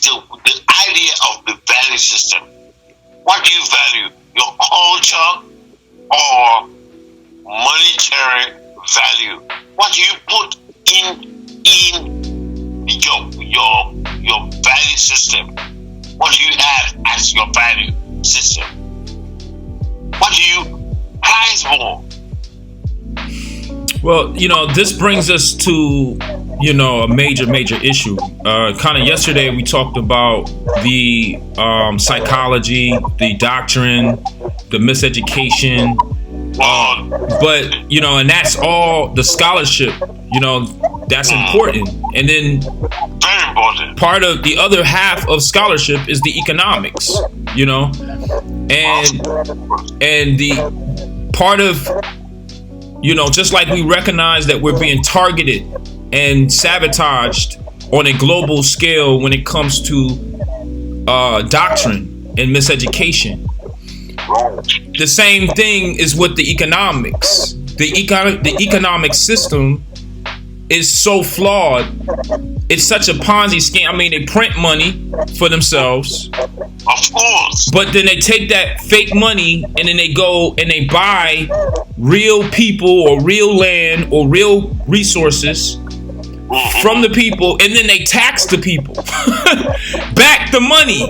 the idea of the value system. What do you value? Your culture or monetary value? What do you put in your value system? What do you have as your value system? What do you prize more? Well, this brings us to, a major issue. Kind of yesterday, we talked about the psychology, the doctrine, the miseducation. But, and that's all the scholarship, that's important. And then very important. Part of the other half of scholarship is the economics, and the part of, just like we recognize that we're being targeted and sabotaged on a global scale when it comes to doctrine and miseducation. The same thing is with the economics. The economic system is so flawed. It's such a Ponzi scheme. I mean, they print money for themselves. Of course. But then they take that fake money and then they go and they buy real people or real land or real resources from the people, and then they tax the people back the money.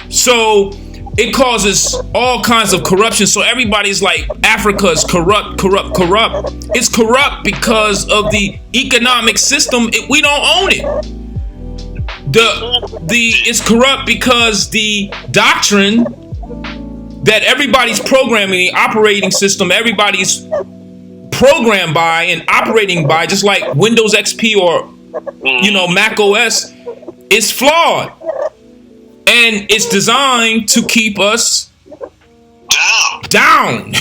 So it causes all kinds of corruption. So everybody's like, Africa is corrupt. It's corrupt because of the economic system. We don't own it. It's corrupt because the doctrine that everybody's programming, the operating system, everybody's programmed by and operating by, just like Windows XP or Mac OS, is flawed. And it's designed to keep us down.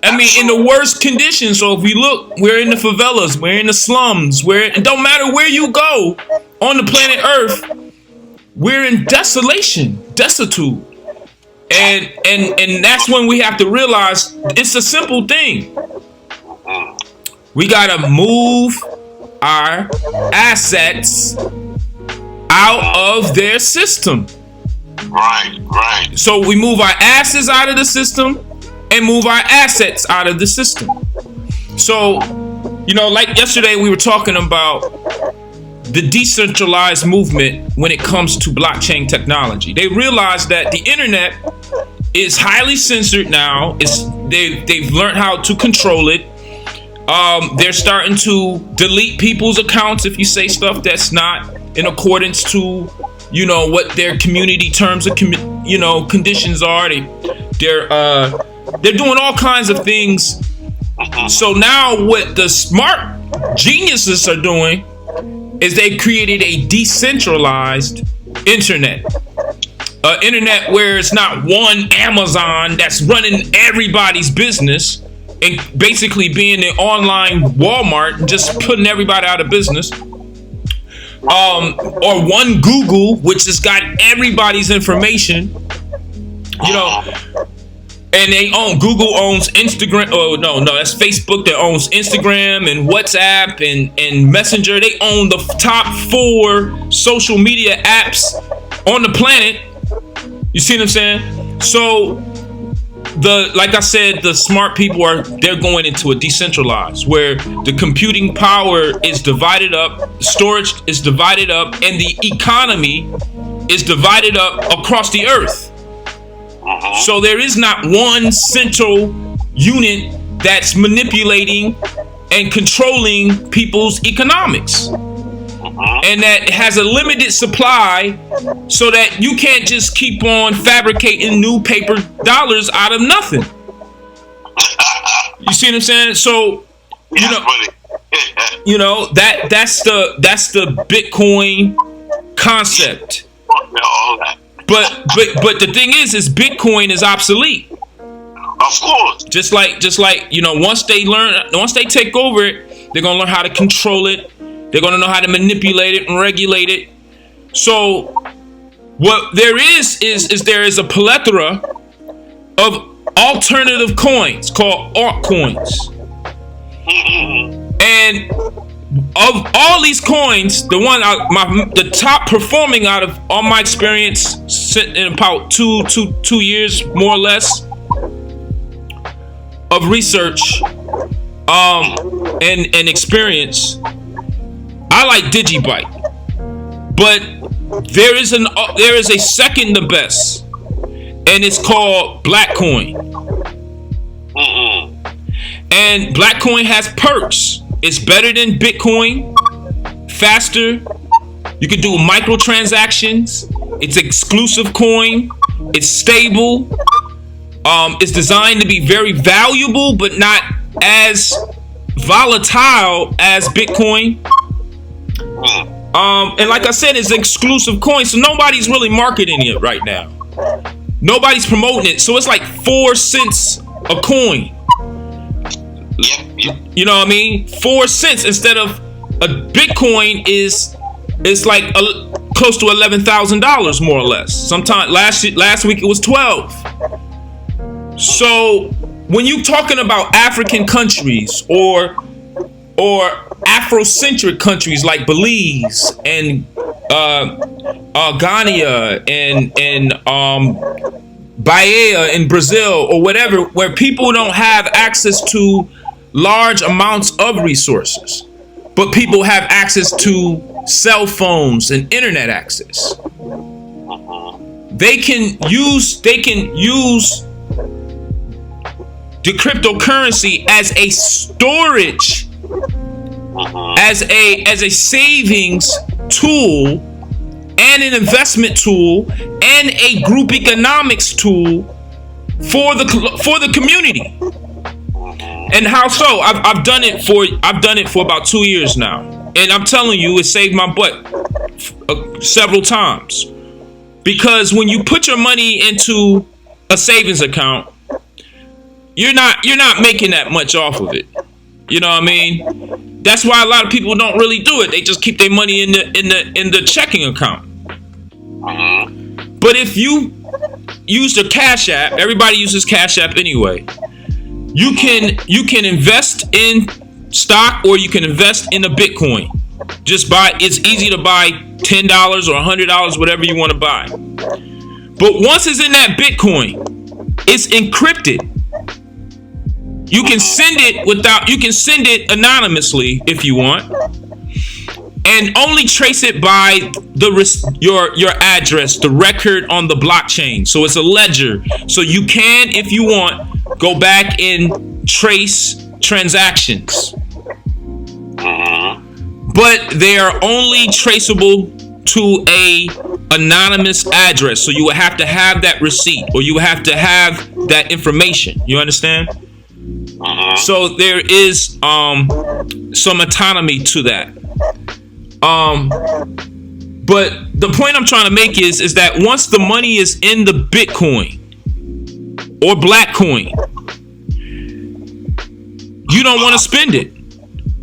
I mean, in the worst conditions. So if we look, we're in the favelas, we're in the slums, it don't matter where you go on the planet Earth, we're in desolation, destitute. And that's when we have to realize it's a simple thing. We gotta move our assets out of their system. Right. So we move our asses out of the system and move our assets out of the system. So, like yesterday we were talking about the decentralized movement when it comes to blockchain technology. They realized that the internet is highly censored now. They've learned how to control it. They're starting to delete people's accounts if you say stuff that's not in accordance to, what their community terms of, conditions are. They're doing all kinds of things. So now what the smart geniuses are doing is they created a decentralized internet. Internet where it's not one Amazon that's running everybody's business and basically being an online Walmart and just putting everybody out of business. Or one Google, which has got everybody's information, and Google owns Instagram. Oh, no, that's Facebook that owns Instagram and WhatsApp and Messenger. They own the top 4 social media apps on the planet. You see what I'm saying? So like I said, the smart people they're going into a decentralized where the computing power is divided up, storage is divided up, and the economy is divided up across the earth. So there is not one central unit that's manipulating and controlling people's economics. And that has a limited supply so that you can't just keep on fabricating new paper dollars out of nothing. You see what I'm saying? So, that's the Bitcoin concept. But the thing is Bitcoin is obsolete. Of course. Just like once they take over it, they're gonna learn how to control it. They're going to know how to manipulate it and regulate it. So what there is there is a plethora of alternative coins called altcoins. And of all these coins, the top performing out of all my experience in about two years, more or less, of research and experience, I like Digibyte. But there is a second the best, and it's called blackcoin. And blackcoin has perks. It's better than Bitcoin, faster. You can do microtransactions. It's exclusive coin. It's stable. It's designed to be very valuable, but not as volatile as Bitcoin. And like I said, it's an exclusive coin, so nobody's really marketing it right now. Nobody's promoting it, so it's like 4 cents a coin. You know what I mean? 4 cents instead of a Bitcoin is like close to $11,000 more or less. Sometime last week it was 12. So when you talking about African countries or Afrocentric countries like Belize and Ghana and Bahia in Brazil or whatever, where people don't have access to large amounts of resources, but people have access to cell phones and internet access. They can use the cryptocurrency as a storage, as a savings tool, and an investment tool, and a group economics tool for the community. And how so? I've done it for about 2 years now, and I'm telling you, it saved my butt several times. Because when you put your money into a savings account, you're not making that much off of it. You know what I mean? That's why a lot of people don't really do it. They just keep their money in the checking account. But if you use the Cash App, everybody uses Cash App anyway. You can invest in stock, or you can invest in a Bitcoin. It's easy to buy $10 or $100, whatever you want to buy. But once it's in that Bitcoin, it's encrypted. You can send it anonymously if you want, and only trace it by your address, the record on the blockchain. So it's a ledger. So you can, if you want, go back and trace transactions. But they are only traceable to a anonymous address. So you would have to have that receipt, or you would have to have that information. You understand? So there is some autonomy to that. But the point I'm trying to make is that once the money is in the Bitcoin or blackcoin, you don't want to spend it.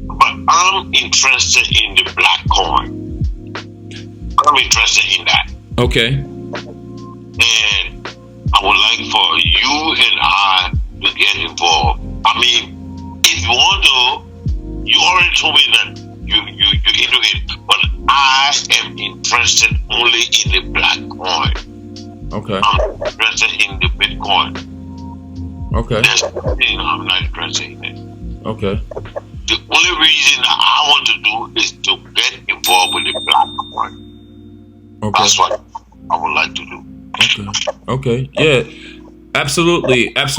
But I'm interested in the blackcoin. I'm interested in that. Okay. And I would like for you and I to get involved. I mean, if you want to, you already told me that you're into it, but I am interested only in the blackcoin. Okay. I'm interested in the Bitcoin. Okay. That's the thing, I'm not interested in it. Okay. The only reason that I want to do is to get involved with the blackcoin. Okay. That's what I would like to do. Okay. Yeah. Absolutely. That's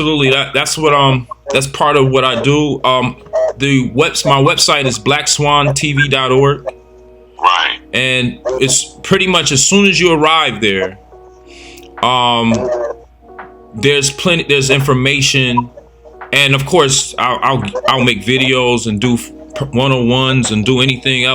what that's part of what I do. My website is blackswantv.org. Right. And it's pretty much as soon as you arrive there, there's information, and of course I'll make videos and do 101s and do anything else